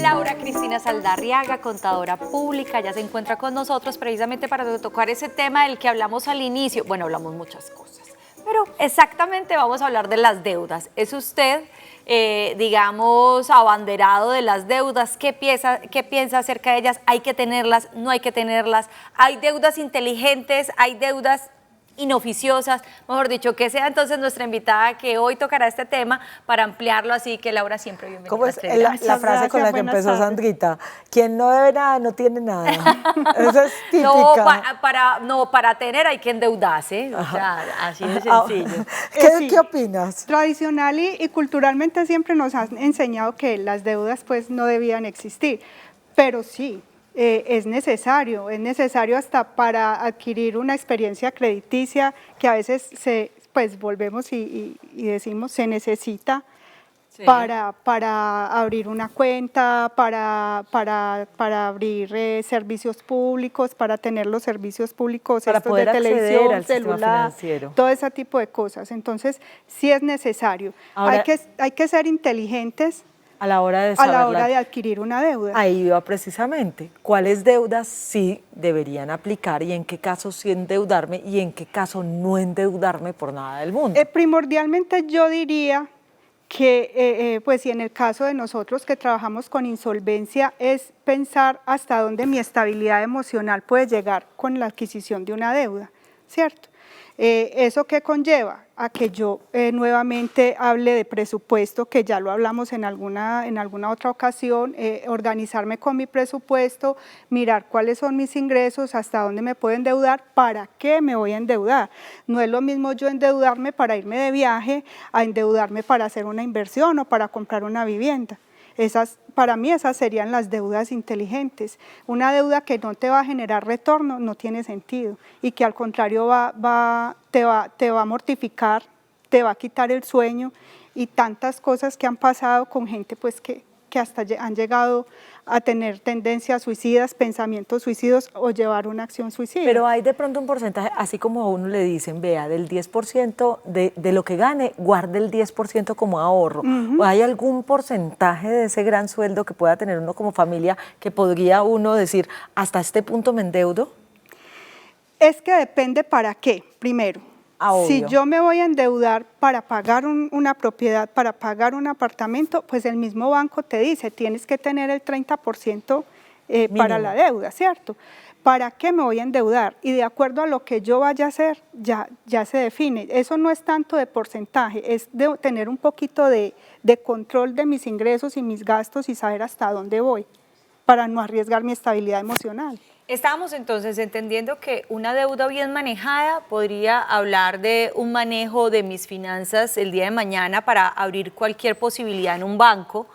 Laura Cristina Saldarriaga, contadora pública, ya se encuentra con nosotros precisamente para tocar ese tema del que hablamos al inicio. Bueno, hablamos muchas cosas, pero exactamente vamos a hablar de las deudas. ¿Es usted, digamos, abanderado de las deudas? ¿Qué piensa acerca de ellas? ¿Hay que tenerlas? ¿No hay que tenerlas? ¿Hay deudas inteligentes? ¿Hay deudas inoficiosas? Mejor dicho, que sea entonces nuestra invitada que hoy tocará este tema para ampliarlo, así que Laura, siempre bienvenida. ¿Cómo es la frase con la que empezó Sandrita? Quien no debe nada no tiene nada. Esa es típica. Para tener hay que endeudarse, o sea, así de sencillo. ¿Qué opinas? Tradicional y culturalmente siempre nos han enseñado que las deudas pues no debían existir, pero sí. Es necesario hasta para adquirir una experiencia crediticia que a veces pues volvemos y decimos se necesita, sí, para abrir una cuenta, para abrir servicios públicos, para tener los servicios públicos para poder de televisión, al celular, todo ese tipo de cosas. Entonces sí es necesario. Ahora, hay que ser inteligentes a la hora de adquirir una deuda. Ahí iba precisamente. ¿Cuáles deudas sí deberían aplicar y en qué caso sí endeudarme y en qué caso no endeudarme por nada del mundo? Primordialmente yo diría que, pues si en el caso de nosotros que trabajamos con insolvencia, es pensar hasta dónde mi estabilidad emocional puede llegar con la adquisición de una deuda, ¿cierto? ¿Eso qué conlleva? A que yo nuevamente hable de presupuesto, que ya lo hablamos en alguna otra ocasión, organizarme con mi presupuesto, mirar cuáles son mis ingresos, hasta dónde me puedo endeudar, para qué me voy a endeudar. No es lo mismo yo endeudarme para irme de viaje, a endeudarme para hacer una inversión o para comprar una vivienda. Para mí esas serían las deudas inteligentes. Una deuda que no te va a generar retorno no tiene sentido y que al contrario te va a mortificar, te va a quitar el sueño y tantas cosas que han pasado con gente pues que hasta han llegado a tener tendencias suicidas, pensamientos suicidas o llevar una acción suicida. Pero hay de pronto un porcentaje, así como a uno le dicen, vea, del 10% de lo que gane, guarde el 10% como ahorro. ¿O hay algún porcentaje de ese gran sueldo que pueda tener uno como familia que podría uno decir, hasta este punto me endeudo? Es que depende para qué, primero. Si yo me voy a endeudar para pagar una propiedad, para pagar un apartamento, pues el mismo banco te dice, tienes que tener el 30% para la deuda, ¿cierto? ¿Para qué me voy a endeudar? Y de acuerdo a lo que yo vaya a hacer, ya se define. Eso no es tanto de porcentaje, es de tener un poquito de control de mis ingresos y mis gastos y saber hasta dónde voy, para no arriesgar mi estabilidad emocional. Estábamos entonces entendiendo que una deuda bien manejada podría hablar de un manejo de mis finanzas el día de mañana para abrir cualquier posibilidad en un banco,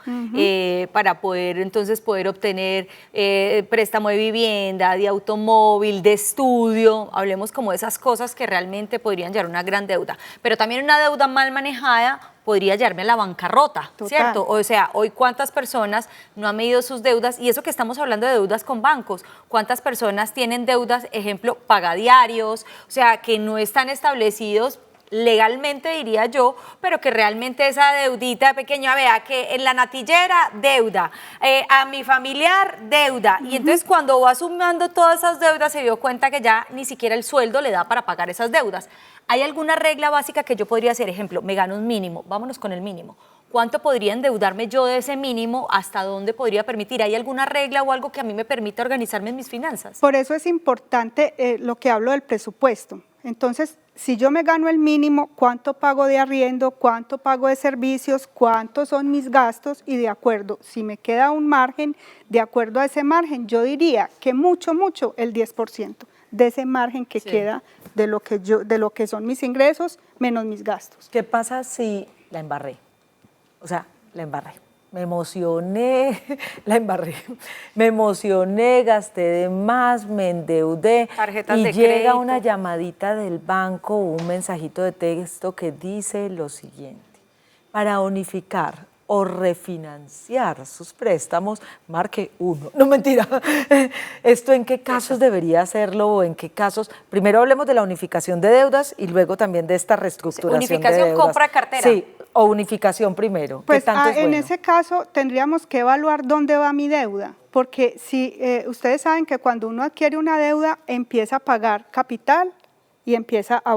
para poder obtener préstamo de vivienda, de automóvil, de estudio, hablemos como de esas cosas que realmente podrían llevar a una gran deuda. Pero también una deuda mal manejada podría llevarme a la bancarrota, total, ¿cierto? O sea, hoy cuántas personas no han medido sus deudas, y eso que estamos hablando de deudas con bancos, cuántas personas tienen deudas, ejemplo, pagadiarios, o sea, que no están establecidos legalmente, diría yo, pero que realmente esa deudita pequeña, vea, que en la natillera, deuda, a mi familiar, deuda, y entonces cuando va sumando todas esas deudas se dio cuenta que ya ni siquiera el sueldo le da para pagar esas deudas. ¿Hay alguna regla básica que yo podría hacer? Ejemplo, me gano un mínimo, vámonos con el mínimo. ¿Cuánto podría endeudarme yo de ese mínimo? ¿Hasta dónde podría permitir? ¿Hay alguna regla o algo que a mí me permita organizarme en mis finanzas? Por eso es importante lo que hablo del presupuesto. Entonces, si yo me gano el mínimo, ¿cuánto pago de arriendo? ¿Cuánto pago de servicios? ¿Cuántos son mis gastos? Y de acuerdo, si me queda un margen, de acuerdo a ese margen, yo diría que mucho, el 10% de ese margen que queda de lo que son mis ingresos menos mis gastos. ¿Qué pasa si la embarré? O sea, la embarré. Me emocioné, la embarré. Me emocioné, gasté de más, me endeudé. Tarjetas y de llega crédito. Una llamadita del banco o un mensajito de texto que dice lo siguiente. Para unificar o refinanciar sus préstamos, marque 1. No, mentira. ¿Esto en qué casos debería hacerlo o en qué casos? Primero hablemos de la unificación de deudas y luego también de esta reestructuración de unificación, deudas. compra de cartera. Sí, o unificación primero. Pues ¿Qué tanto es en bueno? ese caso tendríamos que evaluar dónde va mi deuda, porque si ustedes saben que cuando uno adquiere una deuda empieza a pagar capital y empieza a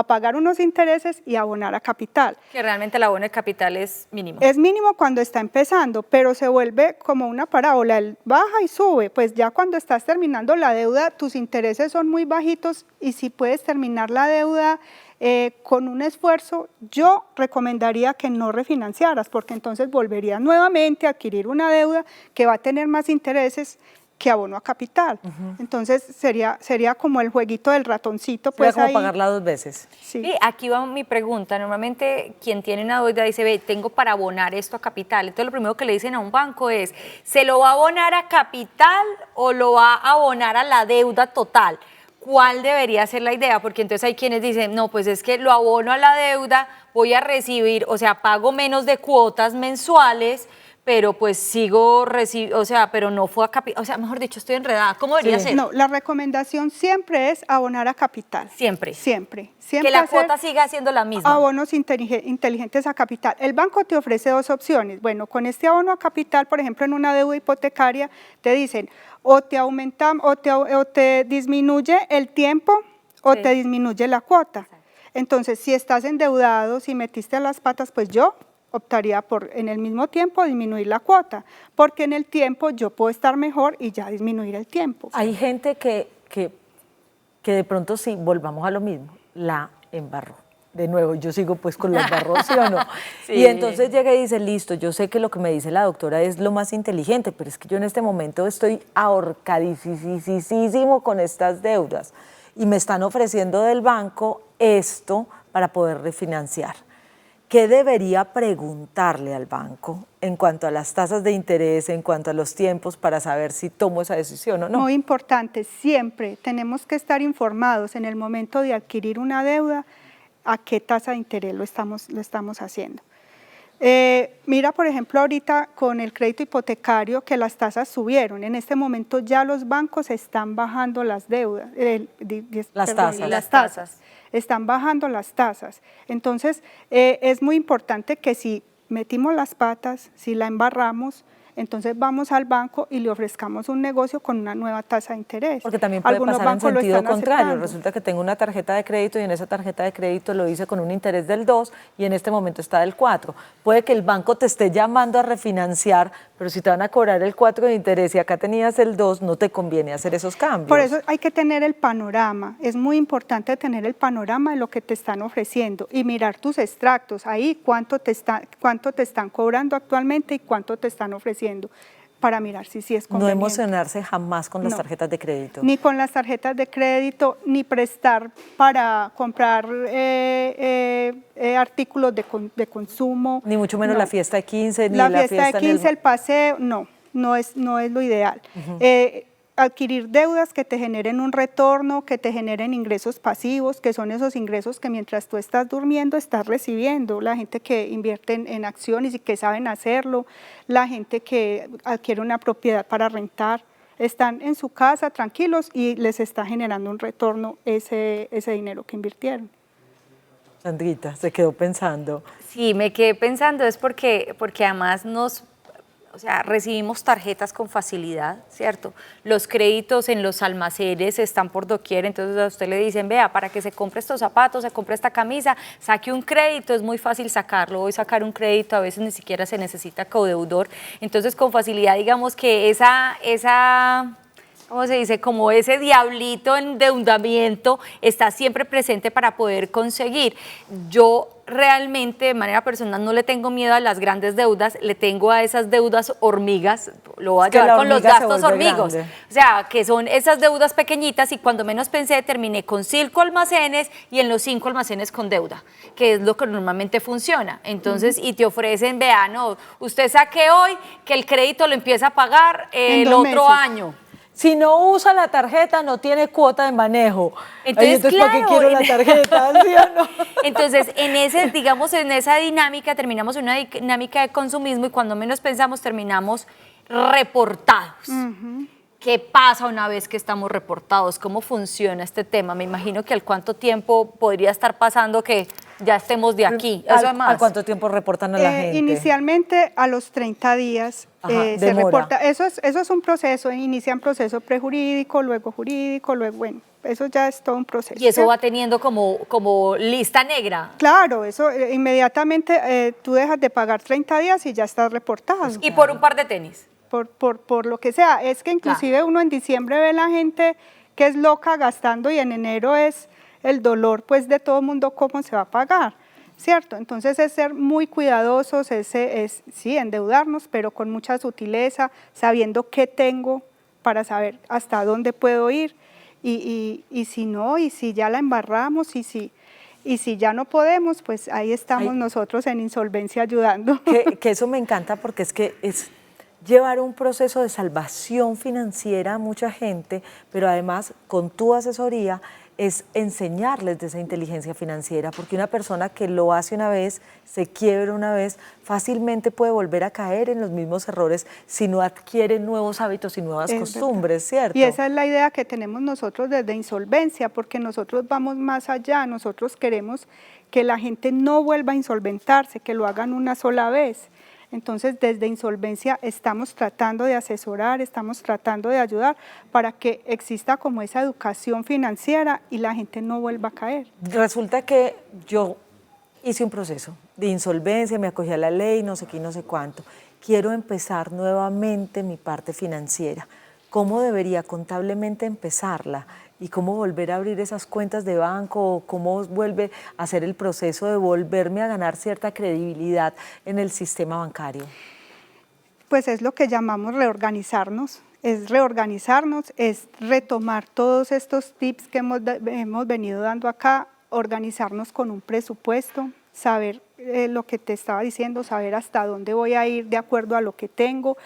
pagar unos intereses y a abonar a capital. Que realmente el abono de capital es mínimo. Es mínimo cuando está empezando, pero se vuelve como una parábola, baja y sube. Pues ya cuando estás terminando la deuda, tus intereses son muy bajitos y si puedes terminar la deuda con un esfuerzo, yo recomendaría que no refinanciaras, porque entonces volverías nuevamente a adquirir una deuda que va a tener más intereses que abono a capital. Entonces sería como el jueguito del ratoncito. Pues como ahí, pagarla 2 veces. Sí. Y aquí va mi pregunta. Normalmente quien tiene una deuda dice, ve, tengo para abonar esto a capital. Entonces lo primero que le dicen a un banco es, ¿se lo va a abonar a capital o lo va a abonar a la deuda total? ¿Cuál debería ser la idea? Porque entonces hay quienes dicen, no, pues es que lo abono a la deuda, voy a recibir, o sea, pago menos de cuotas mensuales, pero pues sigo recibiendo, o sea, pero no fue a capital, o sea, mejor dicho, estoy enredada. ¿Cómo debería ser? No, la recomendación siempre es abonar a capital. Siempre. Siempre. Que la cuota siga siendo la misma. Abonos inteligentes a capital. El banco te ofrece 2 opciones. Bueno, con este abono a capital, por ejemplo, en una deuda hipotecaria, te dicen o te aumenta o te disminuye el tiempo o te disminuye la cuota. Entonces, si estás endeudado, si metiste las patas, pues yo optaría por en el mismo tiempo disminuir la cuota, porque en el tiempo yo puedo estar mejor y ya disminuir el tiempo. Hay gente que de pronto sí, volvamos a lo mismo, la embarró. De nuevo, yo sigo pues con la embarró, ¿sí o no? Sí. Y entonces llega y dice, listo, yo sé que lo que me dice la doctora es lo más inteligente, pero es que yo en este momento estoy ahorcadísimo con estas deudas y me están ofreciendo del banco esto para poder refinanciar. ¿Qué debería preguntarle al banco en cuanto a las tasas de interés, en cuanto a los tiempos, para saber si tomo esa decisión o no? Muy importante, siempre tenemos que estar informados en el momento de adquirir una deuda a qué tasa de interés lo estamos haciendo. Mira, por ejemplo, ahorita con el crédito hipotecario que las tasas subieron. En este momento ya los bancos están bajando las deudas, las tasas. Están bajando las tasas. Entonces, es muy importante que si metimos las patas, si la embarramos, entonces vamos al banco y le ofrezcamos un negocio con una nueva tasa de interés. Porque también puede Algunos pasar en bancos lo sentido están contrario. aceptando. Resulta que tengo una tarjeta de crédito y en esa tarjeta de crédito lo hice con un interés del 2 y en este momento está del 4. Puede que el banco te esté llamando a refinanciar, pero si te van a cobrar el 4 de interés y acá tenías el 2, no te conviene hacer esos cambios. Por eso hay que tener el panorama. Es muy importante tener el panorama de lo que te están ofreciendo y mirar tus extractos. Ahí cuánto te están cobrando actualmente y cuánto te están ofreciendo, para mirar si es conveniente. No emocionarse jamás con las tarjetas de crédito. Ni con las tarjetas de crédito, ni prestar para comprar artículos de consumo. Ni mucho menos la fiesta de 15, ni la la fiesta de 15, el paseo, no es lo ideal. Adquirir deudas que te generen un retorno, que te generen ingresos pasivos, que son esos ingresos que mientras tú estás durmiendo estás recibiendo. La gente que invierte en acciones y que saben hacerlo, la gente que adquiere una propiedad para rentar, están en su casa tranquilos y les está generando un retorno ese dinero que invirtieron. Sandrita, se quedó pensando. Sí, me quedé pensando, es porque además o sea, recibimos tarjetas con facilidad, ¿cierto? Los créditos en los almacenes están por doquier, entonces a usted le dicen, vea, para que se compre estos zapatos, se compre esta camisa, saque un crédito, es muy fácil sacarlo. Hoy sacar un crédito a veces ni siquiera se necesita codeudor, entonces con facilidad digamos que ¿cómo se dice? Como ese diablito endeudamiento está siempre presente para poder conseguir. Yo realmente de manera personal no le tengo miedo a las grandes deudas, le tengo a esas deudas hormigas, lo voy a llevar con los gastos hormigos, o sea, que son esas deudas pequeñitas y cuando menos pensé terminé con 5 almacenes y en los 5 almacenes con deuda, que es lo que normalmente funciona. Entonces, y te ofrecen, vea, no, usted saque hoy que el crédito lo empieza a pagar el otro año. Si no usa la tarjeta, no tiene cuota de manejo. Entonces, ¿para qué claro, quiero la tarjeta? ¿Sí o no? Entonces, en esa dinámica terminamos en una dinámica de consumismo y cuando menos pensamos terminamos reportados. ¿Qué pasa una vez que estamos reportados? ¿Cómo funciona este tema? Me imagino que al cuánto tiempo podría estar pasando que ya estemos de aquí. ¿Al cuánto tiempo reportan a la gente? Inicialmente a los 30 días se demora. reporta. Eso es un proceso, inician proceso prejurídico, luego jurídico, luego, bueno, eso ya es todo un proceso. Y eso va teniendo como lista negra. Claro, eso inmediatamente tú dejas de pagar 30 días y ya estás reportado. Y por un par de tenis. Por lo que sea. Es que inclusive uno en diciembre ve la gente que es loca gastando y en enero es el dolor pues de todo el mundo cómo se va a pagar, ¿cierto? Entonces es ser muy cuidadosos, sí, endeudarnos, pero con mucha sutileza, sabiendo qué tengo para saber hasta dónde puedo ir y si no, y si ya la embarramos y si ya no podemos, pues ahí estamos nosotros en insolvencia ayudando. Que eso me encanta porque es que es llevar un proceso de salvación financiera a mucha gente, pero además con tu asesoría es enseñarles de esa inteligencia financiera, porque una persona que lo hace una vez, se quiebra una vez, fácilmente puede volver a caer en los mismos errores si no adquiere nuevos hábitos y nuevas costumbres, ¿cierto? Y esa es la idea que tenemos nosotros desde Insolvencia, porque nosotros vamos más allá, nosotros queremos que la gente no vuelva a insolventarse, que lo hagan una sola vez. Entonces, desde Insolvencia estamos tratando de asesorar, estamos tratando de ayudar para que exista como esa educación financiera y la gente no vuelva a caer. Resulta que yo hice un proceso de insolvencia, me acogí a la ley, no sé qué, no sé cuánto. Quiero empezar nuevamente mi parte financiera. ¿Cómo debería contablemente empezarla? ¿Y cómo volver a abrir esas cuentas de banco? ¿Cómo vuelve a hacer el proceso de volverme a ganar cierta credibilidad en el sistema bancario? Pues es lo que llamamos reorganizarnos. Es reorganizarnos, es retomar todos estos tips que hemos venido dando acá, organizarnos con un presupuesto, saber lo que te estaba diciendo, saber hasta dónde voy a ir de acuerdo a lo que tengo.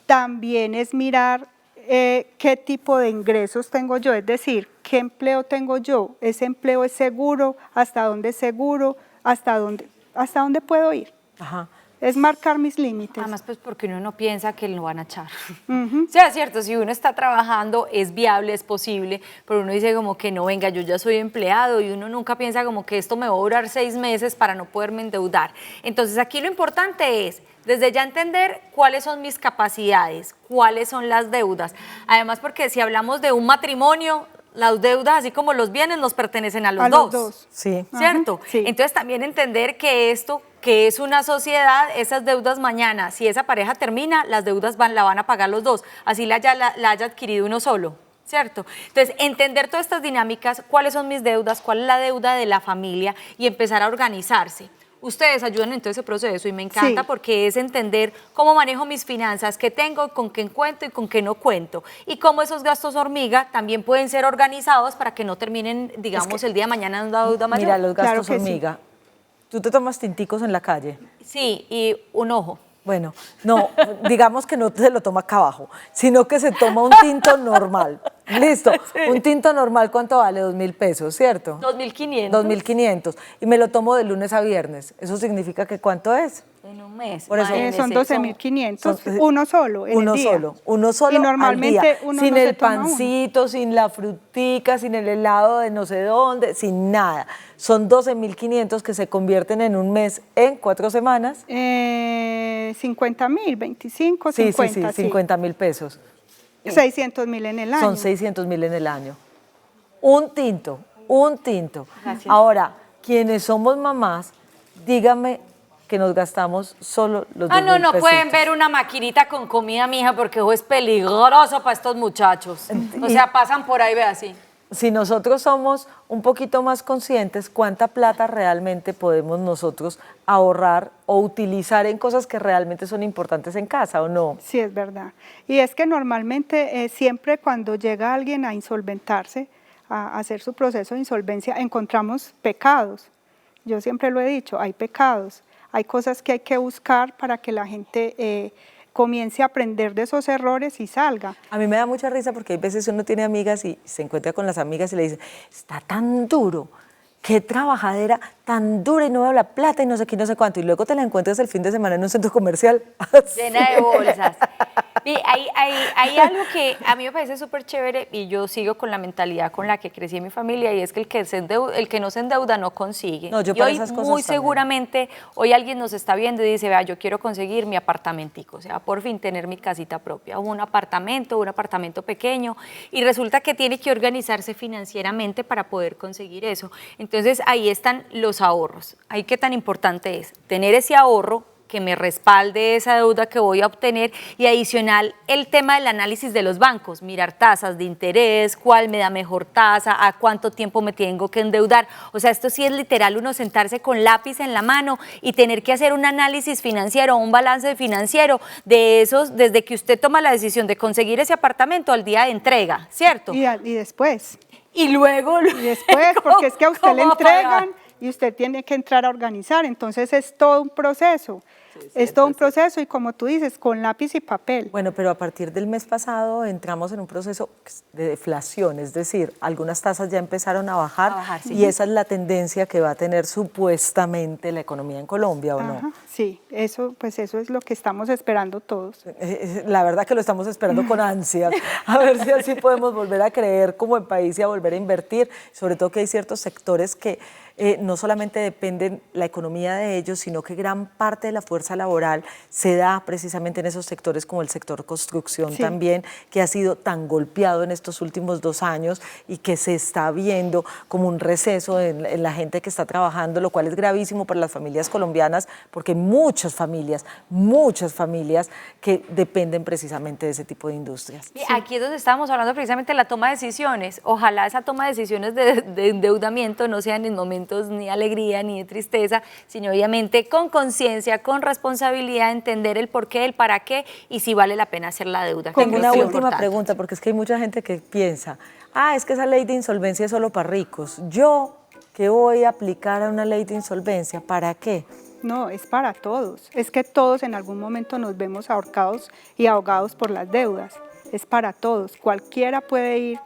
También es mirar qué tipo de ingresos tengo yo, es decir, qué empleo tengo yo, ese empleo es seguro, hasta dónde es seguro, hasta dónde puedo ir. Ajá. Es marcar mis límites. Además, pues porque uno no piensa que lo van a echar. O sea, es cierto, si uno está trabajando, es viable, es posible, pero uno dice como que no, venga, yo ya soy empleado y uno nunca piensa como que esto me va a durar 6 meses para no poderme endeudar. Entonces, aquí lo importante es desde ya entender cuáles son mis capacidades, cuáles son las deudas. Además, porque si hablamos de un matrimonio, las deudas, así como los bienes, nos pertenecen a los dos. Sí. ¿Cierto? Sí. Entonces, también entender que esto, que es una sociedad, esas deudas mañana, si esa pareja termina, las deudas la van a pagar los dos, así la haya adquirido uno solo, ¿cierto? Entonces, entender todas estas dinámicas, cuáles son mis deudas, cuál es la deuda de la familia y empezar a organizarse. Ustedes ayudan en todo ese proceso y me encanta porque es entender cómo manejo mis finanzas, qué tengo, con qué cuento y con qué no cuento. Y cómo esos gastos hormiga también pueden ser organizados para que no terminen, digamos, el día de mañana en una deuda mayor. Mira, los gastos Claro que hormiga. ¿Tú te tomas tinticos en la calle? Sí, y un ojo. Bueno, no, digamos que no se lo toma acá abajo, sino que se toma un tinto normal. Listo, un tinto normal, ¿cuánto vale? 2.000 pesos, ¿cierto? 2.500. 2.500. Y me lo tomo de lunes a viernes. ¿Eso significa que cuánto es? En un mes. Por eso, son 12.500, uno solo en uno el día. Uno solo Y normalmente al día, uno sin no se el toma uno. pancito, sin la frutica, sin el helado de no sé dónde, sin nada. Son 12.500 que se convierten en un mes en 4 semanas. 50.000, 25, 50. Sí, 50.000 pesos. 600.000 en el año. Son 600.000 en el año. Un tinto. Gracias. Ahora, quienes somos mamás, dígame que nos gastamos solo los 2.000 no pesitos. pueden ver una maquinita con comida, mija, porque eso es peligroso para estos muchachos. O sea, pasan por ahí, ve así. Si nosotros somos un poquito más conscientes, ¿cuánta plata realmente podemos nosotros ahorrar o utilizar en cosas que realmente son importantes en casa o no? Sí, es verdad. Y es que normalmente siempre cuando llega alguien a insolventarse, a hacer su proceso de insolvencia, encontramos pecados. Yo siempre lo he dicho, hay pecados, hay cosas que hay que buscar para que la gente comience a aprender de esos errores y salga. A mí me da mucha risa porque hay veces uno tiene amigas y se encuentra con las amigas y le dice, está tan duro, qué trabajadera tan dura y no veo la plata y no sé qué, no sé cuánto. Y luego te la encuentras el fin de semana en un centro comercial. Llena de bolsas. Y hay algo que a mí me parece súper chévere y yo sigo con la mentalidad con la que crecí en mi familia y es que el que no se endeuda no consigue. No, yo y para hoy esas cosas muy también. seguramente, hoy alguien nos está viendo y dice, vea, yo quiero conseguir mi apartamentico, o sea, por fin tener mi casita propia, un apartamento pequeño y resulta que tiene que organizarse financieramente para poder conseguir eso. Entonces ahí están los ahorros. Ahí qué tan importante es tener ese ahorro que me respalde esa deuda que voy a obtener y adicional el tema del análisis de los bancos, mirar tasas de interés, cuál me da mejor tasa, a cuánto tiempo me tengo que endeudar. O sea, esto sí es literal uno sentarse con lápiz en la mano y tener que hacer un análisis financiero, un balance financiero de esos, desde que usted toma la decisión de conseguir ese apartamento al día de entrega, ¿cierto? Y después. Y luego... Y después, porque es que a usted le ¿cómo entregan pagar? y usted tiene que entrar a organizar, entonces es todo un proceso. Es todo un proceso y como tú dices, con lápiz y papel. Bueno, pero a partir del mes pasado entramos en un proceso de deflación, es decir, algunas tasas ya empezaron a bajar, sí. y esa es la tendencia que va a tener supuestamente la economía en Colombia, ¿o no? Ajá, sí, eso, pues eso es lo que estamos esperando todos. La verdad que lo estamos esperando con ansias, a ver si así podemos volver a creer como en país y a volver a invertir, sobre todo que hay ciertos sectores que no solamente dependen la economía de ellos, sino que gran parte de la fuerza laboral se da precisamente en esos sectores como el sector construcción Sí. también, que ha sido tan golpeado en estos últimos 2 años y que se está viendo como un receso en la gente que está trabajando, lo cual es gravísimo para las familias colombianas porque hay muchas familias que dependen precisamente de ese tipo de industrias. Y aquí es donde estábamos hablando precisamente de la toma de decisiones. Ojalá esa toma de decisiones de endeudamiento no sean en momentos ni de alegría ni de tristeza, sino obviamente con conciencia, con responsabilidad, entender el por qué, el para qué y si vale la pena hacer la deuda. Tengo una última importante. pregunta, porque es que hay mucha gente que piensa, es que esa ley de insolvencia es solo para ricos. Yo, que voy a aplicar a una ley de insolvencia, ¿para qué? No, es para todos. Es que todos en algún momento nos vemos ahorcados y ahogados por las deudas. Es para todos. Cualquiera puede ir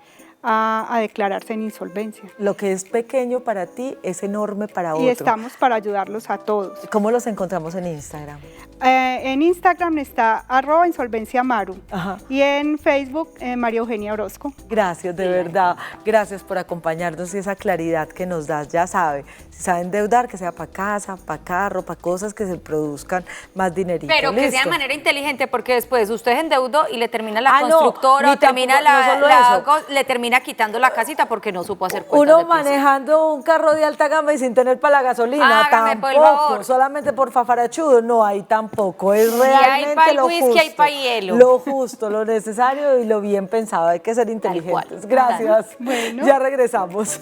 a declararse en insolvencia. Lo que es pequeño para ti es enorme para otro. Y estamos para ayudarlos a todos. ¿Cómo los encontramos en Instagram? En Instagram está @insolvenciamaru Ajá. y en Facebook María Eugenia Orozco. Gracias, de verdad. Gracias por acompañarnos y esa claridad que nos das. Ya sabe, si sabe endeudar, que sea para casa, para carro, para cosas que se produzcan más dinerito. Pero que sea de ¿Listo? manera inteligente, porque después usted es endeudó y le termina la No, constructora ni o termina tampoco, no solo eso. le termina quitando la casita porque no supo hacer cuentas Uno de principio. manejando un carro de alta gama y sin tener para la gasolina, Hágame, por tampoco, favor. solamente por fafarachudo, no hay tampoco, es hay realmente pa'l lo whisky, justo, hay pa' hielo. lo justo, lo necesario y lo bien pensado, hay que ser inteligentes. cual. Gracias, Bueno. ya regresamos.